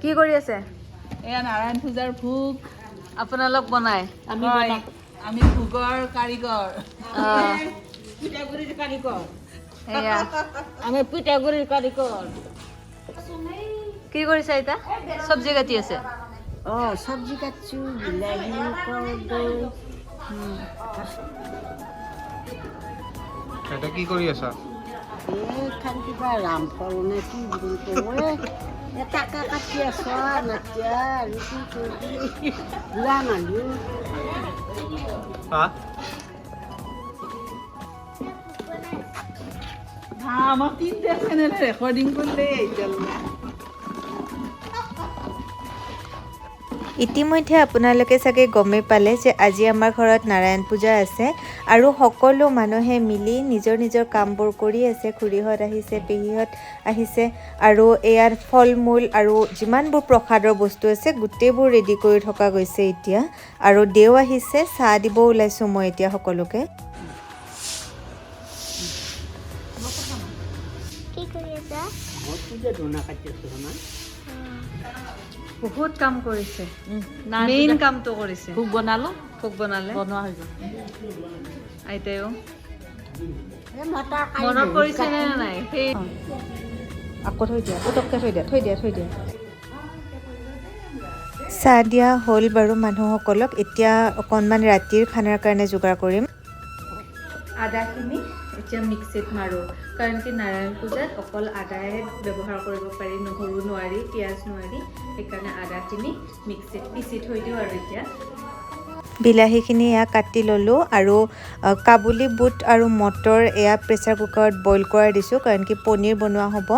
কি কৰি আছে? এয়া নাৰায়ণ পূজাৰ ভোগ আপোনালোক বনাই? আমি ভোগৰ কাৰিকৰ। পিঠাগুড়িৰ কাৰিকৰ। এয়া আমি পিঠাগুড়িৰ কাৰিকৰ। কি কৰিছে এতিয়া? চব্জি কাটি আছে। চব্জি কাটছো, বিলাহী, কৰ্দৈ। এটা কি কৰি আছা? এইখান কিবা ৰামফল নে কি বুলি কয়, টাকা কাটি আছ নাতিয়া আৰু কি কৰিবি বুঢ়া মানুহ। আমাৰ 3টা চেনেলে ৰেকৰ্ডিং কৰিলে এতিয়ালৈকে। ইতিমধ্যে আপোনালোকে চাগে গমেই পালে যে আজি আমাৰ ঘৰত নাৰায়ণ পূজা আছে আৰু সকলো মানুহে মিলি নিজৰ নিজৰ কামবোৰ কৰি আছে। খুৰীহঁত আহিছে, পেহীহঁত আহিছে আৰু ইয়াৰ ফল মূল আৰু যিমানবোৰ প্ৰসাদৰ বস্তু আছে গোটেইবোৰ ৰেডি কৰি থকা গৈছে এতিয়া। আৰু দেও আহিছে, চাহ দিব ওলাইছোঁ মই এতিয়া সকলোকে। কি কৰি আছা? বহুত কাম কৰিছে, মেইন কামটো কৰিছে। ভোগ বনালো, ভোগ বনালে, বনোৱা হৈ গ'ল। আইতাইও মনত পৰিছে নে নাই? সেই আকৌ থৈ দিয়া, পটককৈ থৈ দিয়া। চাহ দিয়া হ'ল বাৰু মানুহসকলক। এতিয়া অকণমান ৰাতিৰ খানাৰ কাৰণে যোগাৰ কৰিম। আদাখিনি এতিয়া মিক্সিত মাৰোঁ, কাৰণ কি নাৰায়ণ পূজাত অকল আদায়ে ব্যৱহাৰ কৰিব পাৰি, নহৰু নোৱাৰি, পিঁয়াজ নোৱাৰি। সেইকাৰণে আদাখিনি মিক্সিত পিচি থৈ দিওঁ। আৰু এতিয়া বিলাহীখিনি এয়া কাটি ল'লোঁ আৰু কাবুলী বুট আৰু মটৰ এয়া প্ৰেছাৰ কুকাৰত বইল কৰাই দিছোঁ, কাৰণ কি পনীৰ বনোৱা হ'ব।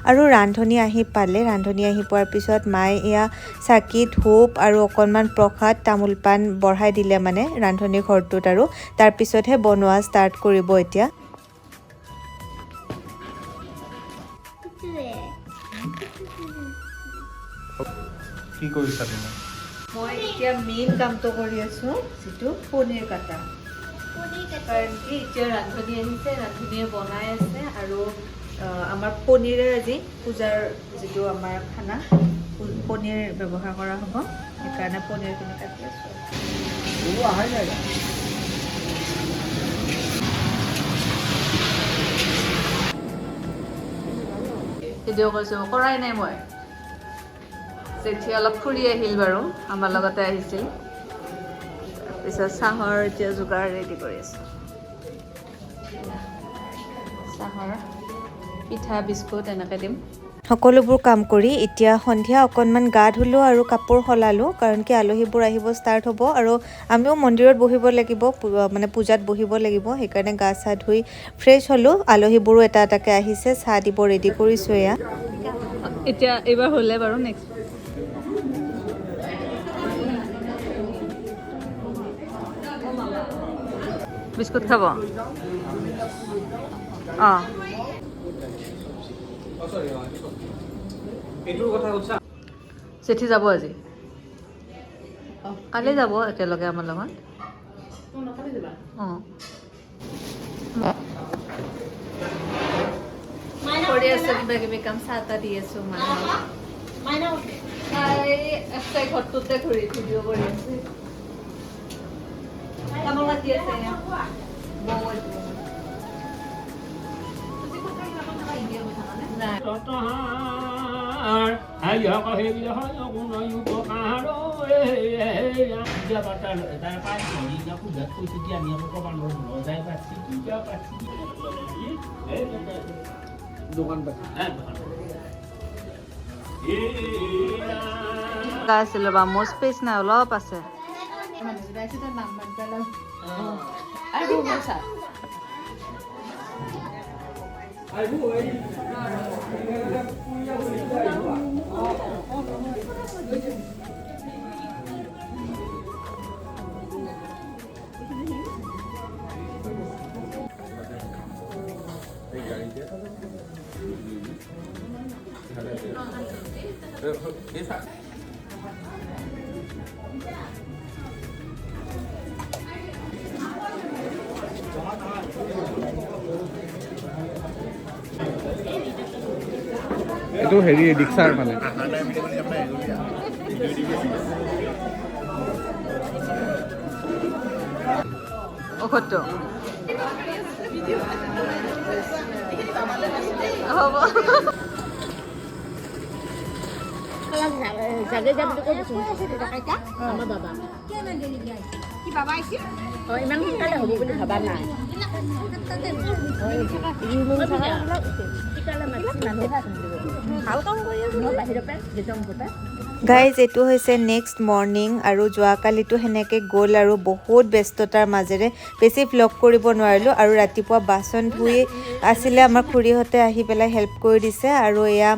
আৰু ৰান্ধনি আহি পালে, ৰান্ধনি আহি পোৱাৰ পিছত মায়ে এয়া চাকি ধূপ আৰু অকণমান প্ৰসাদ তামোল পাণ বঢ়াই দিলে মানে ৰান্ধনিৰ ঘৰটোত, আৰু তাৰপিছতহে বনোৱা ষ্টাৰ্ট কৰিব এতিয়া। কি কৰিছা তুমি? মই এতিয়া মেইন কামটো কৰি আছোঁ, যিটো পনীৰ কাটা। কাৰণ কি এতিয়া ৰান্ধনি আহিছে, ৰান্ধনিয়ে বনাই আছে আৰু আমাৰ পনীৰে আজি পূজাৰ যিটো আমাৰ খানা, পনীৰ ব্যৱহাৰ কৰা হ'ব। সেইকাৰণে পনীৰখিনি কাটি আছোঁ। ভিডিঅ' কৰিছোঁ, কৰাই নাই মই। জেঠি অলপ ফুৰি আহিল বাৰু, আমাৰ লগতে আহিছিল। তাৰপিছত চাহৰ এতিয়া যোগাৰ ৰেডি কৰি আছোঁ। চাহৰ পিঠা বিস্কুট এনেকৈ দিম। সকলোবোৰ কাম কৰি এতিয়া সন্ধিয়া অকণমান গা ধুলোঁ আৰু কাপোৰ সলালোঁ, কাৰণ কি আলহীবোৰ আহিব ষ্টাৰ্ট হ'ব আৰু আমিও মন্দিৰত বহিব লাগিব, মানে পূজাত বহিব লাগিব। সেইকাৰণে গা চা ধুই ফ্ৰেছ হ'লোঁ। আলহীবোৰো এটা এটাকৈ আহিছে, চাহ দিব ৰেডি কৰিছোঁ এয়া। এতিয়া এইবাৰ হ'লে বাৰু নেক্সট বিস্কুট খাব। জেঠি যাব আজি, কালি যাব একেলগে আমাৰ লগত। কৰি আছো কিবা কিবি কাম, চাহ তাহ দি আছো মানুহক। ঘৰটোতে ঘূৰি ভিডিঅ' কৰি আছে, তামোল কাটি আছে। আছিল ৰ'বা, মোৰ স্পেচ নাই, অলপ আছে। এইটো হেৰি ৰিক্সাৰ মানে ঔষধটো হ'ব জাগে যাব আমাৰ বাবা ইমান সোনকালে হ'ব বুলি ভবা নাই গাইজ এইটো হৈছে নেক্সট মৰ্ণিং আৰু যোৱাকালিতো সেনেকৈ গ'ল আৰু বহুত ব্যস্ততাৰ মাজেৰে বেছি ভ্লগ কৰিব নোৱাৰিলোঁ আৰু ৰাতিপুৱা বাচন ধুই আছিলে আমাৰ খুৰীহঁতে আহি পেলাই হেল্প কৰি দিছে আৰু এয়া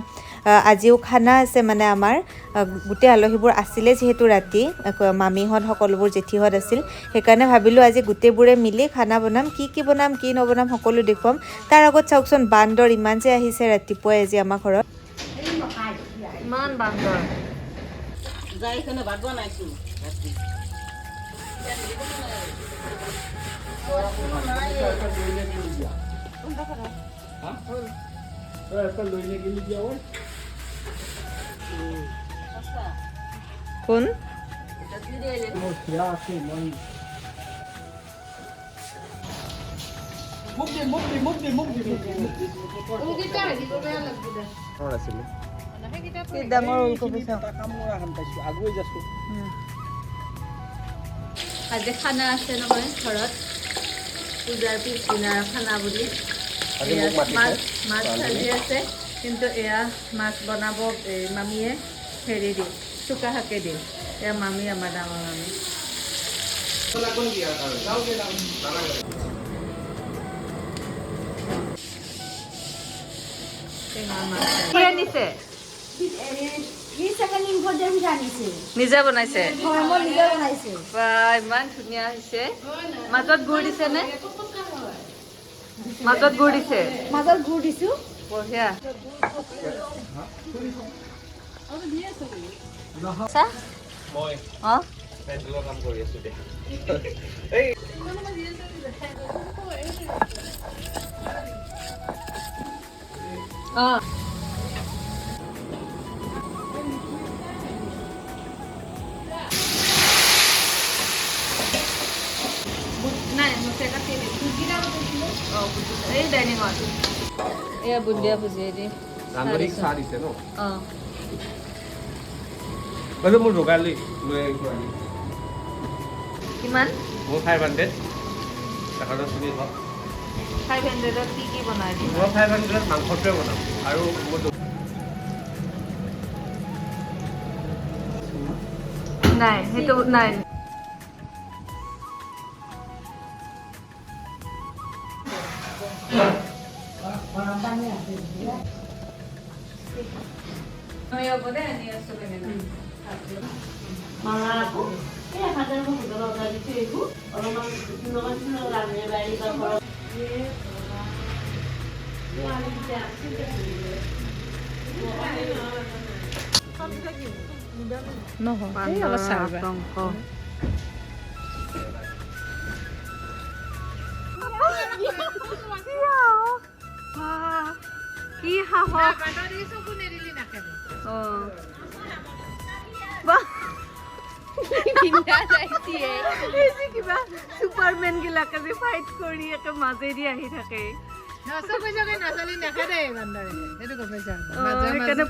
আজিও খানা আছে মানে আমাৰ গোটেই আলহীবোৰ আছিলে যিহেতু ৰাতি মামীহঁত সকলোবোৰ জেঠীহঁত আছিল সেইকাৰণে ভাবিলোঁ আজি গোটেইবোৰে মিলি খানা বনাম কি বনাম কি নবনাম সকলো দেখুৱাম তাৰ আগত চাওকচোন বান্দৰ ইমান যে আহিছে ৰাতিপুৱাই আজি আমাৰ ঘৰত ইমান বান্দৰ যাই কেনে ভাত বনাইছোঁ কোন ডাঙৰ ওলকবি চাওঁ আজি খানা আছে নহয় ঘৰত পূজাৰ পিছদিনাৰ খানা বুলি মাছ ভাজি আছে কিন্তু এয়া মাছ বনাব মামীয়ে হেৰি দি চুকা শাকে দি এয়া মামী আমাৰ ডাঙৰ মামী আনিছে নিজে বনাইছে ইমান ধুনীয়া হৈছে মাজত গুড় দিছে নে মাজত গুড় দিছে বঢ়িয়া এই ডাইনিঙত এয়া বুন্দিয়া ভুজিয়া দি ৰান্ধনীক চাহ দিছে ন অঁ বাইদেউ মোৰ যোগালি লৈ আহিছোঁ আজি কিমান মোৰ 500 এখনত তুমি হওক 500ত কি বনাই দিম মই 500ত মাংসটোৱে বনাম আৰু মোৰ নাই সেইটো নাই কি সাহস কিবা চুপাৰমেন গিলাকে যে ফাইট কৰি একে মাজেদি আহি থাকে সেইকাৰণে